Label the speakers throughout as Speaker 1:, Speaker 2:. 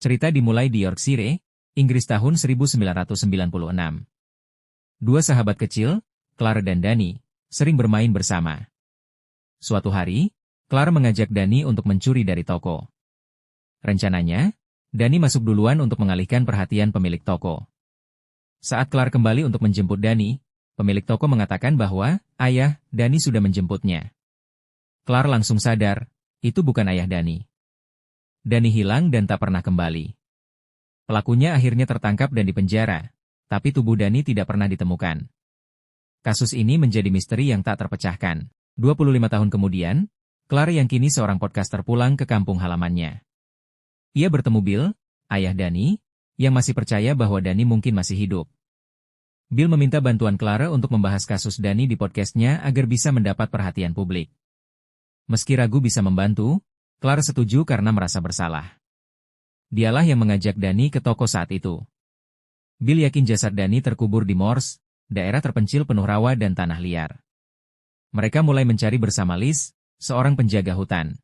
Speaker 1: Cerita dimulai di Yorkshire, Inggris tahun 1996. Dua sahabat kecil, Clara dan Danny, sering bermain bersama. Suatu hari, Clara mengajak Danny untuk mencuri dari toko. Rencananya, Danny masuk duluan untuk mengalihkan perhatian pemilik toko. Saat Clara kembali untuk menjemput Danny, pemilik toko mengatakan bahwa, "Ayah, Danny sudah menjemputnya." Clara langsung sadar, itu bukan ayah Danny. Danny hilang dan tak pernah kembali. Pelakunya akhirnya tertangkap dan dipenjara, tapi tubuh Danny tidak pernah ditemukan. Kasus ini menjadi misteri yang tak terpecahkan. 25 tahun kemudian, Clara yang kini seorang podcaster pulang ke kampung halamannya. Ia bertemu Bill, ayah Danny, yang masih percaya bahwa Danny mungkin masih hidup. Bill meminta bantuan Clara untuk membahas kasus Danny di podcastnya agar bisa mendapat perhatian publik. Meski ragu bisa membantu, Clara setuju karena merasa bersalah. Dialah yang mengajak Danny ke toko saat itu. Bill yakin jasad Danny terkubur di Moors, daerah terpencil penuh rawa dan tanah liar. Mereka mulai mencari bersama Liz, seorang penjaga hutan.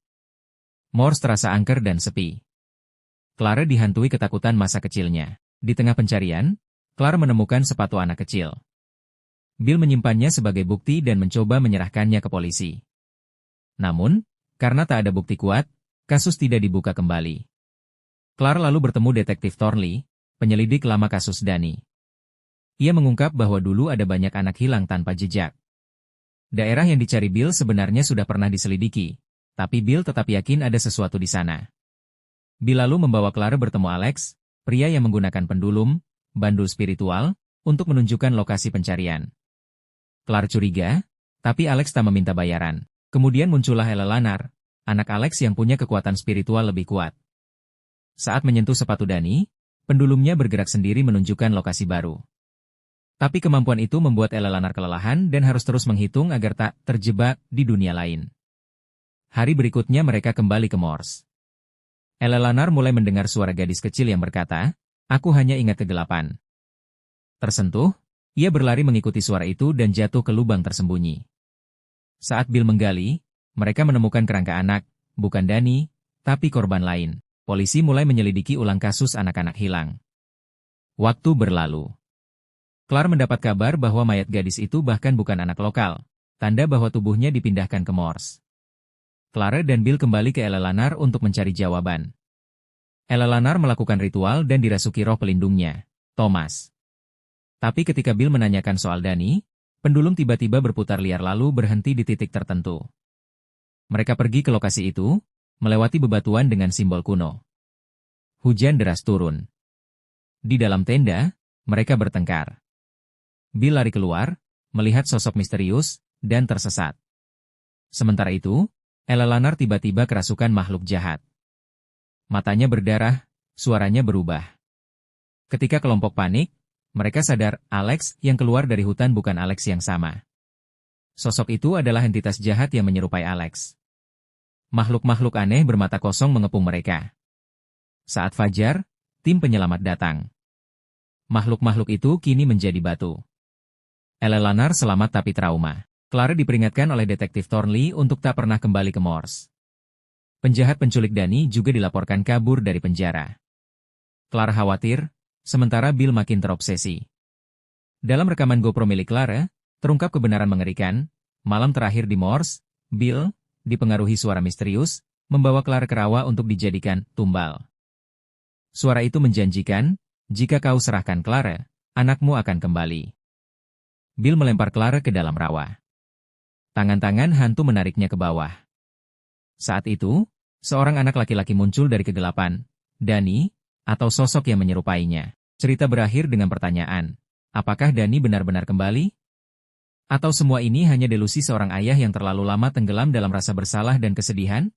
Speaker 1: Moors terasa angker dan sepi. Clara dihantui ketakutan masa kecilnya. Di tengah pencarian, Clara menemukan sepatu anak kecil. Bill menyimpannya sebagai bukti dan mencoba menyerahkannya ke polisi. Namun, karena tak ada bukti kuat, kasus tidak dibuka kembali. Clara lalu bertemu detektif Thornley, penyelidik lama kasus Danny. Ia mengungkap bahwa dulu ada banyak anak hilang tanpa jejak. Daerah yang dicari Bill sebenarnya sudah pernah diselidiki, tapi Bill tetap yakin ada sesuatu di sana. Bill lalu membawa Clara bertemu Alex, pria yang menggunakan pendulum, bandul spiritual, untuk menunjukkan lokasi pencarian. Clara curiga, tapi Alex tak meminta bayaran. Kemudian muncullah Eleanor, anak Alex yang punya kekuatan spiritual lebih kuat. Saat menyentuh sepatu Danny, pendulumnya bergerak sendiri menunjukkan lokasi baru. Tapi kemampuan itu membuat Eleanor kelelahan dan harus terus menghitung agar tak terjebak di dunia lain. Hari berikutnya mereka kembali ke Moors. Eleanor mulai mendengar suara gadis kecil yang berkata, "Aku hanya ingat kegelapan." Tersentuh, ia berlari mengikuti suara itu dan jatuh ke lubang tersembunyi. Saat Bill menggali, mereka menemukan kerangka anak, bukan Danny, tapi korban lain. Polisi mulai menyelidiki ulang kasus anak-anak hilang. Waktu berlalu. Clara mendapat kabar bahwa mayat gadis itu bahkan bukan anak lokal, tanda bahwa tubuhnya dipindahkan ke Moors. Clara dan Bill kembali ke Eleanor untuk mencari jawaban. Eleanor melakukan ritual dan dirasuki roh pelindungnya, Thomas. Tapi ketika Bill menanyakan soal Danny, pendulum tiba-tiba berputar liar lalu berhenti di titik tertentu. Mereka pergi ke lokasi itu, melewati bebatuan dengan simbol kuno. Hujan deras turun. Di dalam tenda, mereka bertengkar. Bill lari keluar, melihat sosok misterius, dan tersesat. Sementara itu, Eleanor tiba-tiba kerasukan makhluk jahat. Matanya berdarah, suaranya berubah. Ketika kelompok panik, mereka sadar Alex yang keluar dari hutan bukan Alex yang sama. Sosok itu adalah entitas jahat yang menyerupai Alex. Makhluk-makhluk aneh bermata kosong mengepung mereka. Saat fajar, tim penyelamat datang. Makhluk-makhluk itu kini menjadi batu. Eleanor selamat tapi trauma. Clara diperingatkan oleh detektif Thornley untuk tak pernah kembali ke Moors. Penjahat penculik Danny juga dilaporkan kabur dari penjara. Clara khawatir, sementara Bill makin terobsesi. Dalam rekaman GoPro milik Clara, terungkap kebenaran mengerikan, malam terakhir di Moors, Bill, dipengaruhi suara misterius, membawa Clara ke rawa untuk dijadikan tumbal. Suara itu menjanjikan, jika kau serahkan Clara, anakmu akan kembali. Bill melempar Clara ke dalam rawa. Tangan-tangan hantu menariknya ke bawah. Saat itu, seorang anak laki-laki muncul dari kegelapan, Danny, atau sosok yang menyerupainya. Cerita berakhir dengan pertanyaan, apakah Danny benar-benar kembali? Atau semua ini hanya delusi seorang ayah yang terlalu lama tenggelam dalam rasa bersalah dan kesedihan?